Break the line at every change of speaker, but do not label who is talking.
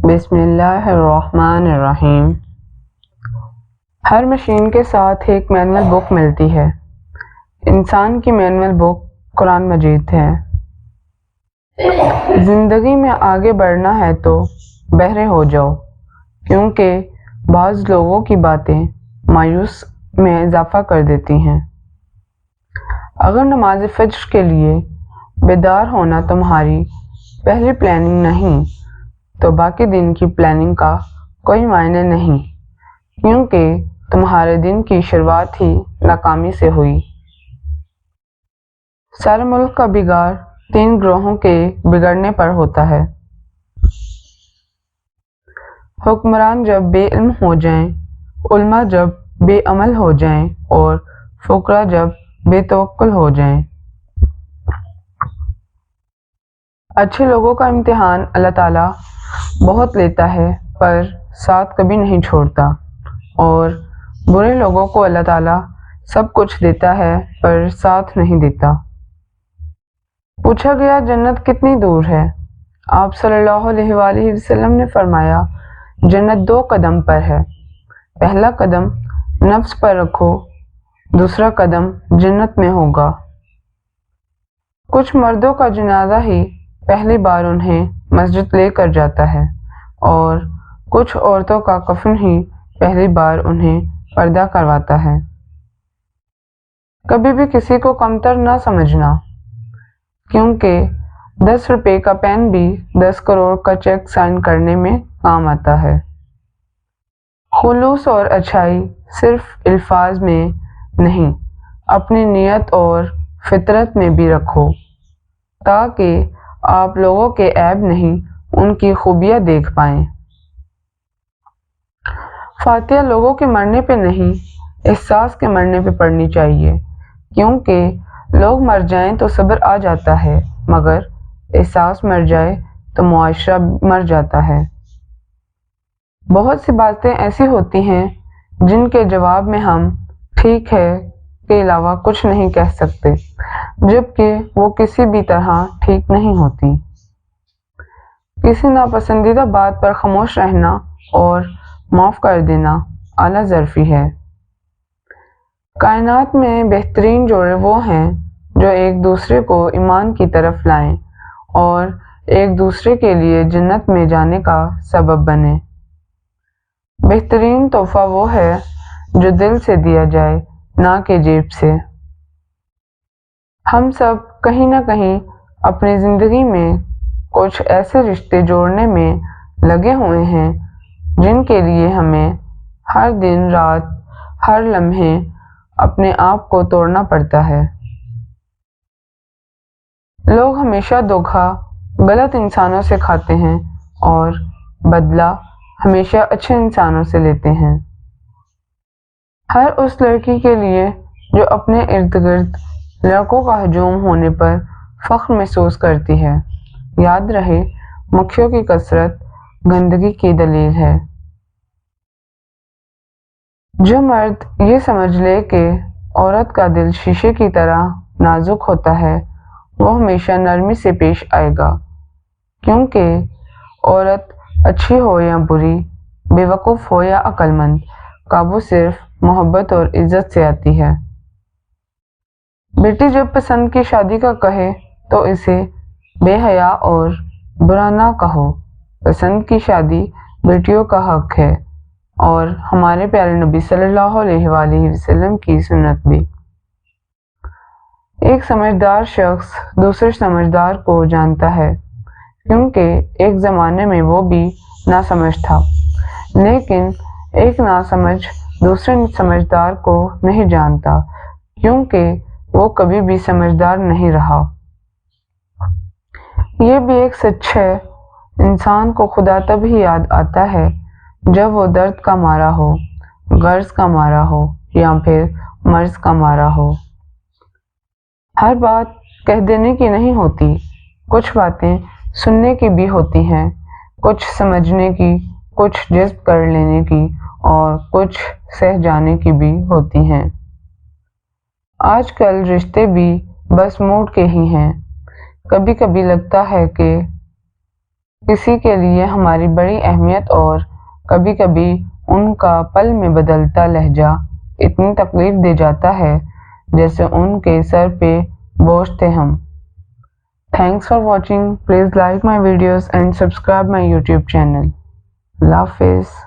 بسم اللہ الرحمن الرحیم۔ ہر مشین کے ساتھ ایک مینول بک ملتی ہے۔ انسان کی مینول بک قرآن مجید ہے۔ زندگی میں آگے بڑھنا ہے تو بہرے ہو جاؤ، کیونکہ بعض لوگوں کی باتیں مایوس میں اضافہ کر دیتی ہیں۔ اگر نماز فجر کے لیے بیدار ہونا تمہاری پہلی پلاننگ نہیں تو باقی دن کی پلاننگ کا کوئی معنی نہیں، کیونکہ تمہارے دن کی شروعات ہی ناکامی سے ہوئی۔ سارے ملک کا بگاڑ 3 گروہوں کے بگڑنے پر ہوتا ہے۔ حکمران جب بے علم ہو جائیں، علماء جب بے عمل ہو جائیں اور فقراء جب بے توکل ہو جائیں۔ اچھے لوگوں کا امتحان اللہ تعالیٰ بہت لیتا ہے پر ساتھ کبھی نہیں چھوڑتا، اور برے لوگوں کو اللہ تعالیٰ سب کچھ دیتا ہے پر ساتھ نہیں دیتا۔ پوچھا گیا جنت کتنی دور ہے؟ آپ صلی اللہ علیہ وآلہ وسلم نے فرمایا جنت 2 قدم پر ہے، پہلا قدم نفس پر رکھو، دوسرا قدم جنت میں ہوگا۔ کچھ مردوں کا جنازہ ہی پہلی بار انہیں مسجد لے کر جاتا ہے، اور کچھ عورتوں کا کفن ہی پہلی بار انہیں پردہ کرواتا ہے۔ کبھی بھی کسی کو کمتر نہ سمجھنا، کیونکہ 10 روپے کا پین بھی 10 کروڑ کا چیک سائن کرنے میں کام آتا ہے۔ خلوص اور اچھائی صرف الفاظ میں نہیں، اپنی نیت اور فطرت میں بھی رکھو، تاکہ آپ لوگوں کے عیب نہیں ان کی خوبیاں دیکھ پائیں۔ فاتحہ لوگوں کے مرنے پہ نہیں، احساس کے مرنے پہ پڑھنی چاہیے، کیونکہ لوگ مر جائیں تو صبر آ جاتا ہے، مگر احساس مر جائے تو معاشرہ مر جاتا ہے۔ بہت سی باتیں ایسی ہوتی ہیں جن کے جواب میں ہم ٹھیک ہے کے علاوہ کچھ نہیں کہہ سکتے، جبکہ وہ کسی بھی طرح ٹھیک نہیں ہوتی۔ کسی ناپسندیدہ بات پر خاموش رہنا اور معاف کر دینا اعلیٰ ظرفی ہے۔ کائنات میں بہترین جوڑے وہ ہیں جو ایک دوسرے کو ایمان کی طرف لائیں اور ایک دوسرے کے لیے جنت میں جانے کا سبب بنیں۔ بہترین تحفہ وہ ہے جو دل سے دیا جائے، نہ کہ جیب سے۔ ہم سب کہیں نہ کہیں اپنی زندگی میں کچھ ایسے رشتے جوڑنے میں لگے ہوئے ہیں جن کے لیے ہمیں ہر دن رات ہر لمحے اپنے آپ کو توڑنا پڑتا ہے۔ لوگ ہمیشہ دھوکہ غلط انسانوں سے کھاتے ہیں اور بدلہ ہمیشہ اچھے انسانوں سے لیتے ہیں۔ ہر اس لڑکی کے لیے جو اپنے ارد گرد لڑکوں کا ہجوم ہونے پر فخر محسوس کرتی ہے، یاد رہے مکھیوں کی کثرت گندگی کی دلیل ہے۔ جو مرد یہ سمجھ لے کہ عورت کا دل شیشے کی طرح نازک ہوتا ہے، وہ ہمیشہ نرمی سے پیش آئے گا، کیونکہ عورت اچھی ہو یا بری، بے وقوف ہو یا عقل مند، قابو صرف محبت اور عزت سے آتی ہے۔ بیٹی جب پسند کی شادی کا کہے تو اسے بے حیا اور برا نہ کہو۔ پسند کی شادی بیٹیوں کا حق ہے، اور ہمارے پیارے نبی صلی اللہ علیہ وآلہ وسلم کی سنت بھی۔ ایک سمجھدار شخص دوسرے سمجھدار کو جانتا ہے، کیونکہ ایک زمانے میں وہ بھی ناسمجھ تھا، لیکن ایک ناسمجھ دوسرے سمجھدار کو نہیں جانتا، کیونکہ وہ کبھی بھی سمجھدار نہیں رہا۔ یہ بھی ایک سچ ہے، انسان کو خدا تب ہی یاد آتا ہے جب وہ درد کا مارا ہو، غرض کا مارا ہو یا پھر مرض کا مارا ہو۔ ہر بات کہہ دینے کی نہیں ہوتی، کچھ باتیں سننے کی بھی ہوتی ہیں، کچھ سمجھنے کی، کچھ جذب کر لینے کی اور کچھ سہ جانے کی بھی ہوتی ہیں۔ آج کل رشتے بھی بس موڈ کے ہی ہیں۔ کبھی کبھی لگتا ہے کہ کسی کے لیے ہماری بڑی اہمیت اور کبھی کبھی ان کا پل میں بدلتا لہجہ اتنی تکلیف دے جاتا ہے جیسے ان کے سر پہ بوجھ تھے ہم۔ Thanks for watching. Please like my videos and subscribe my YouTube channel. اللہ حافظ.